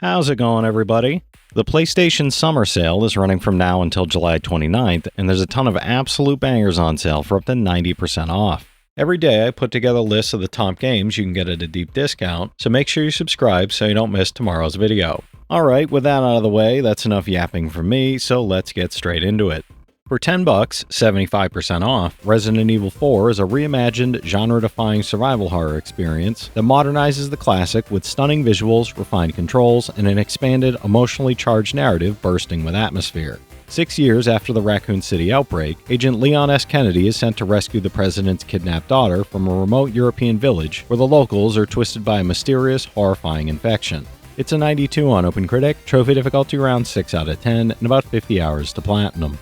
How's it going, everybody? The PlayStation Summer Sale is running from now until July 29th, and there's a ton of absolute bangers on sale for up to 90% off. Every day I put together lists of the top games you can get at a deep discount, so make sure you subscribe so you don't miss tomorrow's video. Alright, with that out of the way, that's enough yapping from me, so let's get straight into it. For $10, 75% off, Resident Evil 4 is a reimagined, genre-defying survival horror experience that modernizes the classic with stunning visuals, refined controls, and an expanded, emotionally charged narrative bursting with atmosphere. 6 years after the Raccoon City outbreak, Agent Leon S. Kennedy is sent to rescue the president's kidnapped daughter from a remote European village where the locals are twisted by a mysterious, horrifying infection. It's a 92 on OpenCritic, trophy difficulty around 6 out of 10, and about 50 hours to platinum.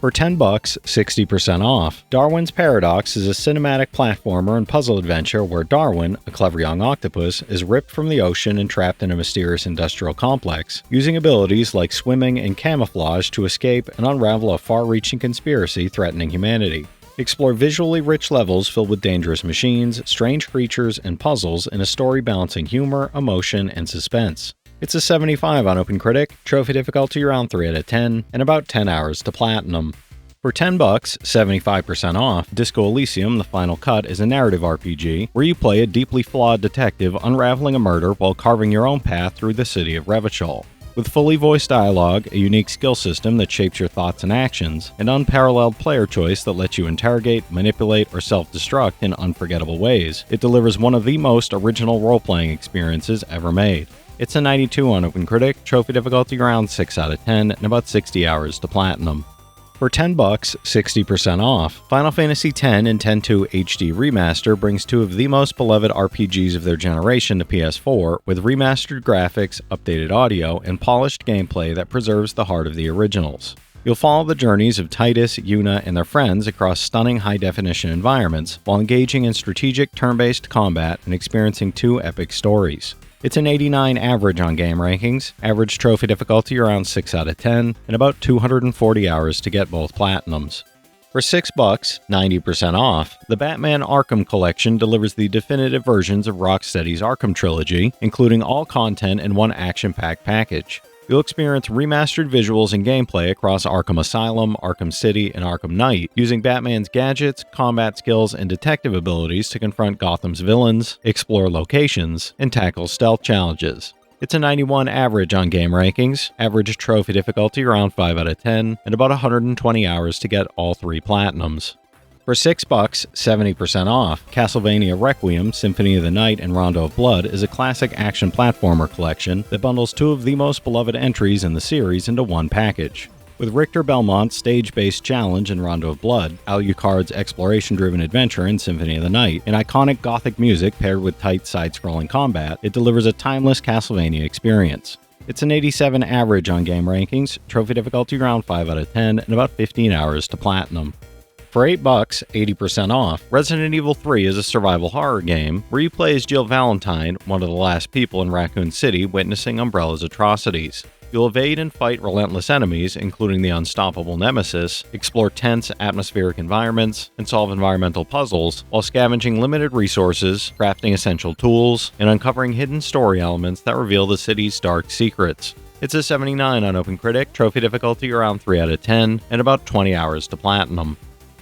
For $10, 60% off, Darwin's Paradox is a cinematic platformer and puzzle adventure where Darwin, a clever young octopus, is ripped from the ocean and trapped in a mysterious industrial complex, using abilities like swimming and camouflage to escape and unravel a far-reaching conspiracy threatening humanity. Explore visually rich levels filled with dangerous machines, strange creatures, and puzzles in a story balancing humor, emotion, and suspense. It's a 75 on OpenCritic, trophy difficulty around 3 out of 10, and about 10 hours to platinum. For $10, 75% off, Disco Elysium: The Final Cut is a narrative RPG where you play a deeply flawed detective unraveling a murder while carving your own path through the city of Revachol. With fully voiced dialogue, a unique skill system that shapes your thoughts and actions, and unparalleled player choice that lets you interrogate, manipulate, or self-destruct in unforgettable ways, it delivers one of the most original role-playing experiences ever made. It's a 92 on OpenCritic, trophy difficulty around 6 out of 10, and about 60 hours to platinum. For $10, 60% off, Final Fantasy X and X-2 HD Remaster brings two of the most beloved RPGs of their generation to PS4 with remastered graphics, updated audio, and polished gameplay that preserves the heart of the originals. You'll follow the journeys of Titus, Yuna, and their friends across stunning high-definition environments while engaging in strategic turn-based combat and experiencing two epic stories. It's an 89 average on game rankings, average trophy difficulty around 6 out of 10, and about 240 hours to get both platinums. For $6, 90% off, the Batman Arkham Collection delivers the definitive versions of Rocksteady's Arkham trilogy, including all content in one action-packed package. You'll experience remastered visuals and gameplay across Arkham Asylum, Arkham City, and Arkham Knight, using Batman's gadgets, combat skills, and detective abilities to confront Gotham's villains, explore locations, and tackle stealth challenges. It's a 91 average on game rankings, average trophy difficulty around 5 out of 10, and about 120 hours to get all three platinums. For $6, 70% off, Castlevania Requiem, Symphony of the Night, and Rondo of Blood is a classic action platformer collection that bundles two of the most beloved entries in the series into one package. With Richter Belmont's stage-based challenge in Rondo of Blood, Alucard's exploration-driven adventure in Symphony of the Night, and iconic gothic music paired with tight side-scrolling combat, it delivers a timeless Castlevania experience. It's an 87 average on game rankings, trophy difficulty around 5 out of 10, and about 15 hours to platinum. For $8, 80% off, Resident Evil 3 is a survival horror game where you play as Jill Valentine, one of the last people in Raccoon City witnessing Umbrella's atrocities. You'll evade and fight relentless enemies, including the unstoppable Nemesis, explore tense, atmospheric environments, and solve environmental puzzles, while scavenging limited resources, crafting essential tools, and uncovering hidden story elements that reveal the city's dark secrets. It's a 79 on OpenCritic, trophy difficulty around 3 out of 10, and about 20 hours to platinum.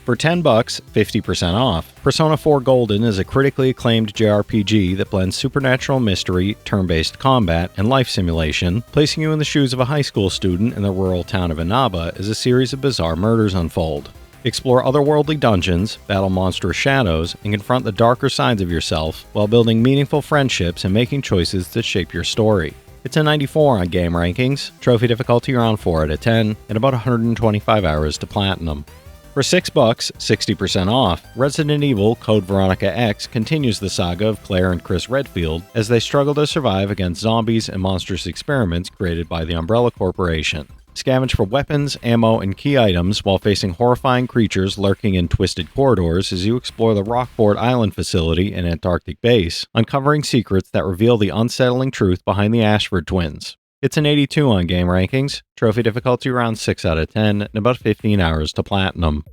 For $10, 50% off, Persona 4 Golden is a critically acclaimed JRPG that blends supernatural mystery, turn-based combat, and life simulation, placing you in the shoes of a high school student in the rural town of Inaba as a series of bizarre murders unfold. Explore otherworldly dungeons, battle monstrous shadows, and confront the darker sides of yourself while building meaningful friendships and making choices that shape your story. It's a 94 on game rankings, trophy difficulty around 4 out of 10, and about 125 hours to platinum. For $6, 60% off, Resident Evil Code Veronica X continues the saga of Claire and Chris Redfield as they struggle to survive against zombies and monstrous experiments created by the Umbrella Corporation. Scavenge for weapons, ammo, and key items while facing horrifying creatures lurking in twisted corridors as you explore the Rockport Island facility and Antarctic base, uncovering secrets that reveal the unsettling truth behind the Ashford twins. It's an 82 on game rankings, trophy difficulty around 6 out of 10, and about 15 hours to platinum.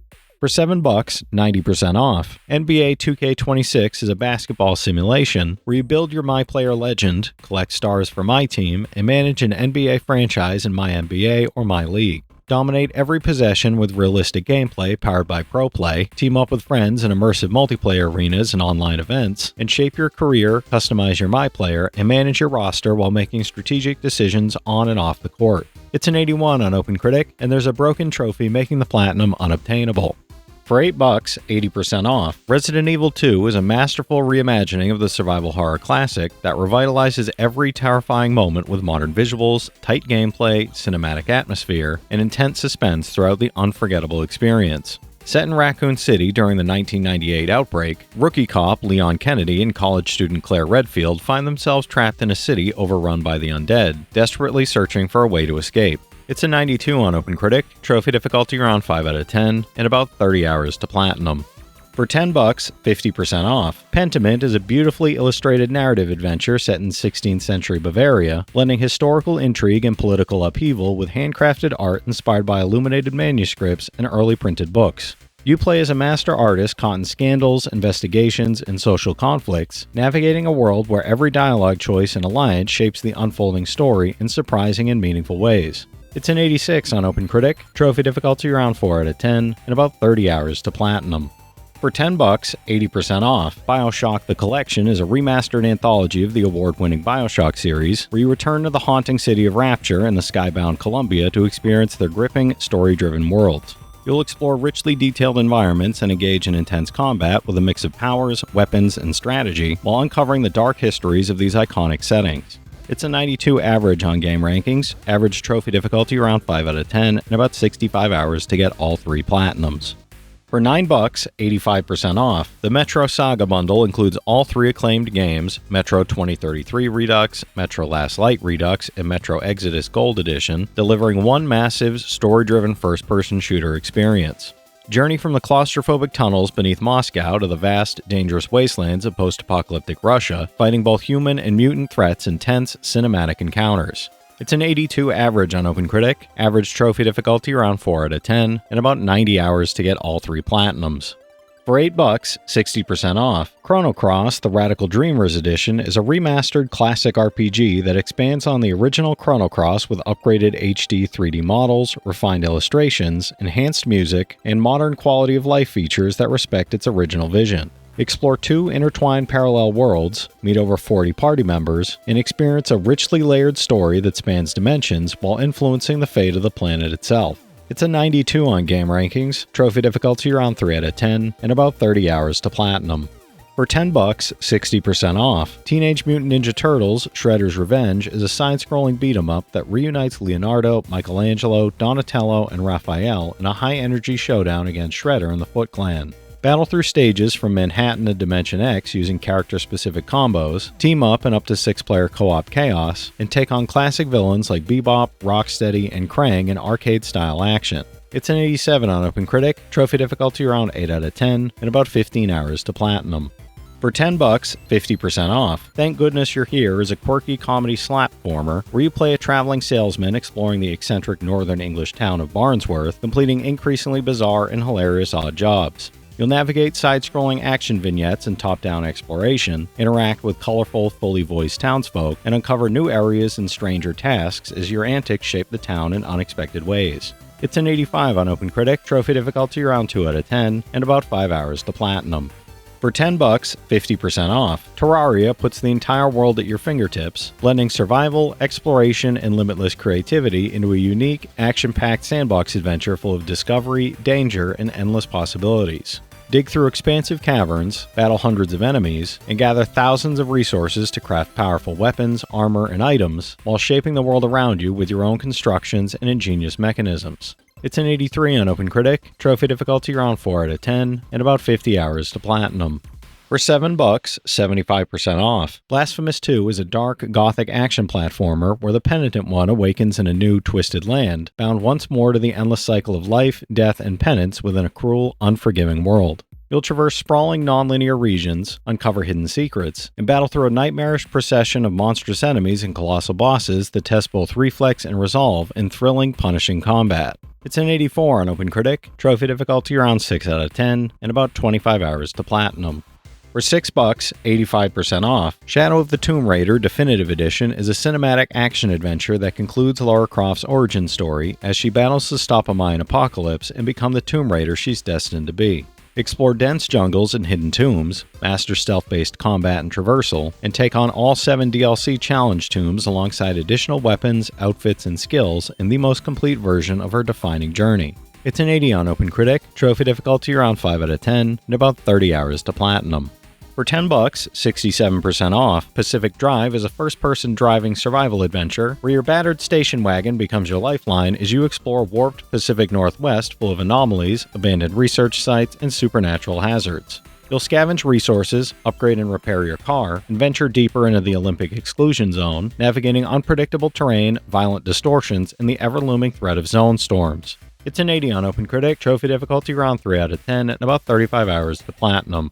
For $7, 90% off. NBA 2K26 is a basketball simulation where you build your MyPlayer legend, collect stars for my team, and manage an NBA franchise in MyNBA or MyLeague. Dominate every possession with realistic gameplay powered by ProPlay, team up with friends in immersive multiplayer arenas and online events, and shape your career, customize your MyPlayer, and manage your roster while making strategic decisions on and off the court. It's an 81 on OpenCritic, and there's a broken trophy making the platinum unobtainable. For $8, 80% off, Resident Evil 2 is a masterful reimagining of the survival horror classic that revitalizes every terrifying moment with modern visuals, tight gameplay, cinematic atmosphere, and intense suspense throughout the unforgettable experience. Set in Raccoon City during the 1998 outbreak, rookie cop Leon Kennedy and college student Claire Redfield find themselves trapped in a city overrun by the undead, desperately searching for a way to escape. It's a 92 on OpenCritic, trophy difficulty around 5 out of 10, and about 30 hours to platinum. For $10, 50% off, Pentiment is a beautifully illustrated narrative adventure set in 16th century Bavaria, blending historical intrigue and political upheaval with handcrafted art inspired by illuminated manuscripts and early printed books. You play as a master artist caught in scandals, investigations, and social conflicts, navigating a world where every dialogue choice and alliance shapes the unfolding story in surprising and meaningful ways. It's an 86 on OpenCritic, trophy difficulty around 4 out of 10, and about 30 hours to platinum. For $10, 80% off, Bioshock the Collection is a remastered anthology of the award-winning Bioshock series, where you return to the haunting city of Rapture and the skybound Columbia to experience their gripping, story-driven worlds. You'll explore richly detailed environments and engage in intense combat with a mix of powers, weapons, and strategy, while uncovering the dark histories of these iconic settings. It's a 92 average on game rankings, average trophy difficulty around 5 out of 10, and about 65 hours to get all 3 platinums. For $9, 85% off, the Metro Saga bundle includes all 3 acclaimed games, Metro 2033 Redux, Metro Last Light Redux, and Metro Exodus Gold Edition, delivering one massive, story-driven first-person shooter experience. Journey from the claustrophobic tunnels beneath Moscow to the vast, dangerous wastelands of post-apocalyptic Russia, fighting both human and mutant threats in tense, cinematic encounters. It's an 82 average on OpenCritic, average trophy difficulty around 4 out of 10, and about 90 hours to get all 3 platinums. For $8, 60% off, Chrono Cross, the Radical Dreamers Edition, is a remastered classic RPG that expands on the original Chrono Cross with upgraded HD 3D models, refined illustrations, enhanced music, and modern quality of life features that respect its original vision. Explore 2 intertwined parallel worlds, meet over 40 party members, and experience a richly layered story that spans dimensions while influencing the fate of the planet itself. It's a 92 on game rankings, trophy difficulty around 3 out of 10, and about 30 hours to platinum. For $10, 60% off, Teenage Mutant Ninja Turtles Shredder's Revenge is a side-scrolling beat-em-up that reunites Leonardo, Michelangelo, Donatello, and Raphael in a high-energy showdown against Shredder and the Foot Clan. Battle through stages from Manhattan to Dimension X using character-specific combos, team up in up to 6-player co-op chaos, and take on classic villains like Bebop, Rocksteady, and Krang in arcade-style action. It's an 87 on OpenCritic, trophy difficulty around 8 out of 10, and about 15 hours to platinum. For $10, 50% off, Thank Goodness You're Here is a quirky comedy slapformer where you play a traveling salesman exploring the eccentric northern English town of Barnsworth, completing increasingly bizarre and hilarious odd jobs. You'll navigate side-scrolling action vignettes and top-down exploration, interact with colorful, fully voiced townsfolk, and uncover new areas and stranger tasks as your antics shape the town in unexpected ways. It's an 85 on OpenCritic, trophy difficulty around 2 out of 10, and about 5 hours to platinum. For $10, 50% off, Terraria puts the entire world at your fingertips, blending survival, exploration, and limitless creativity into a unique, action-packed sandbox adventure full of discovery, danger, and endless possibilities. Dig through expansive caverns, battle hundreds of enemies, and gather thousands of resources to craft powerful weapons, armor, and items, while shaping the world around you with your own constructions and ingenious mechanisms. It's an 83 on OpenCritic, trophy difficulty around 4 out of 10, and about 50 hours to platinum. For $7, 75% off, Blasphemous 2 is a dark, gothic action platformer where the penitent one awakens in a new, twisted land, bound once more to the endless cycle of life, death, and penance within a cruel, unforgiving world. You'll traverse sprawling non-linear regions, uncover hidden secrets, and battle through a nightmarish procession of monstrous enemies and colossal bosses that test both reflex and resolve in thrilling, punishing combat. It's an 84 on OpenCritic, trophy difficulty around 6 out of 10, and about 25 hours to platinum. For $6, 85% off, Shadow of the Tomb Raider Definitive Edition is a cinematic action-adventure that concludes Lara Croft's origin story as she battles to stop a Mayan apocalypse and become the Tomb Raider she's destined to be. Explore dense jungles and hidden tombs, master stealth-based combat and traversal, and take on all 7 DLC challenge tombs alongside additional weapons, outfits, and skills in the most complete version of her defining journey. It's an 80 on OpenCritic, trophy difficulty around 5 out of 10, and about 30 hours to platinum. For $10, 67% off, Pacific Drive is a first-person driving survival adventure where your battered station wagon becomes your lifeline as you explore warped Pacific Northwest full of anomalies, abandoned research sites, and supernatural hazards. You'll scavenge resources, upgrade and repair your car, and venture deeper into the Olympic exclusion zone, navigating unpredictable terrain, violent distortions, and the ever-looming threat of zone storms. It's an 80 on OpenCritic, trophy difficulty around 3 out of 10, and about 35 hours to platinum.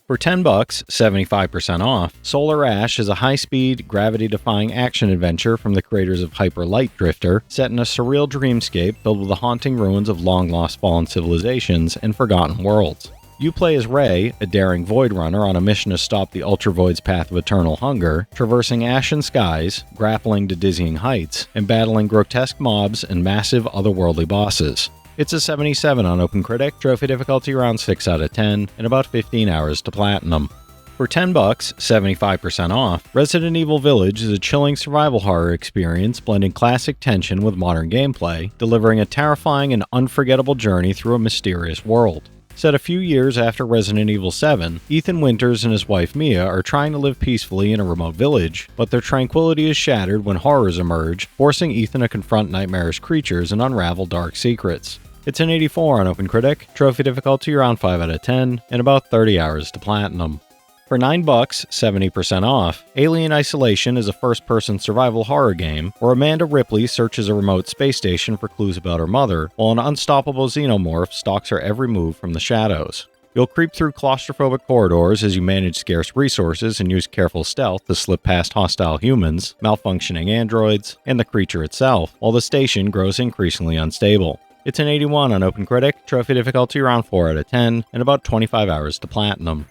For $10, 75% off, Solar Ash is a high-speed, gravity-defying action adventure from the creators of Hyper Light Drifter, set in a surreal dreamscape filled with the haunting ruins of long-lost fallen civilizations and forgotten worlds. You play as Ray, a daring Void Runner on a mission to stop the Ultravoid's path of eternal hunger, traversing ashen skies, grappling to dizzying heights, and battling grotesque mobs and massive otherworldly bosses. It's a 77 on OpenCritic, trophy difficulty around 6 out of 10, and about 15 hours to platinum. For $10, 75% off, Resident Evil Village is a chilling survival horror experience blending classic tension with modern gameplay, delivering a terrifying and unforgettable journey through a mysterious world. Set a few years after Resident Evil 7, Ethan Winters and his wife Mia are trying to live peacefully in a remote village, but their tranquility is shattered when horrors emerge, forcing Ethan to confront nightmarish creatures and unravel dark secrets. It's an 84 on OpenCritic, trophy difficulty around 5 out of 10, and about 30 hours to platinum. For $9, 70% off, Alien Isolation is a first-person survival horror game where Amanda Ripley searches a remote space station for clues about her mother, while an unstoppable xenomorph stalks her every move from the shadows. You'll creep through claustrophobic corridors as you manage scarce resources and use careful stealth to slip past hostile humans, malfunctioning androids, and the creature itself, while the station grows increasingly unstable. It's an 81 on OpenCritic, trophy difficulty around 4 out of 10, and about 25 hours to platinum.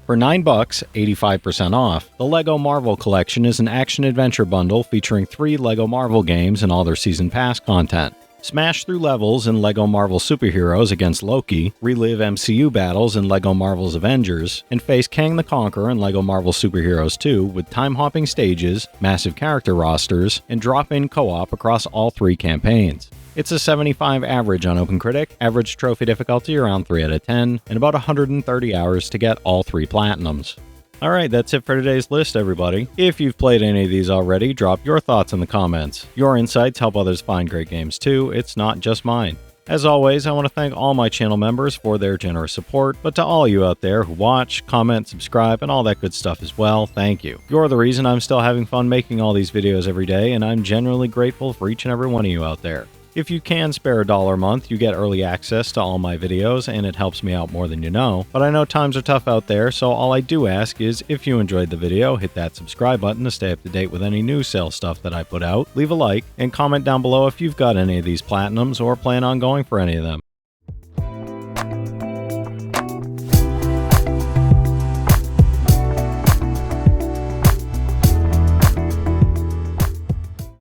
For $9, 85% off, the LEGO Marvel Collection is an action-adventure bundle featuring 3 LEGO Marvel games and all their Season Pass content. Smash through levels in LEGO Marvel Superheroes against Loki, relive MCU battles in LEGO Marvel's Avengers, and face Kang the Conqueror in LEGO Marvel Superheroes 2 with time-hopping stages, massive character rosters, and drop-in co-op across all 3 campaigns. It's a 75 average on OpenCritic, average trophy difficulty around 3 out of 10, and about 130 hours to get all 3 platinums. Alright, that's it for today's list, everybody. If you've played any of these already, drop your thoughts in the comments. Your insights help others find great games too, it's not just mine. As always, I want to thank all my channel members for their generous support, but to all you out there who watch, comment, subscribe, and all that good stuff as well, thank you. You're the reason I'm still having fun making all these videos every day, and I'm genuinely grateful for each and every one of you out there. If you can spare $1 a month, you get early access to all my videos, and it helps me out more than you know. But I know times are tough out there, so all I do ask is, if you enjoyed the video, hit that subscribe button to stay up to date with any new sale stuff that I put out, leave a like, and comment down below if you've got any of these platinums or plan on going for any of them.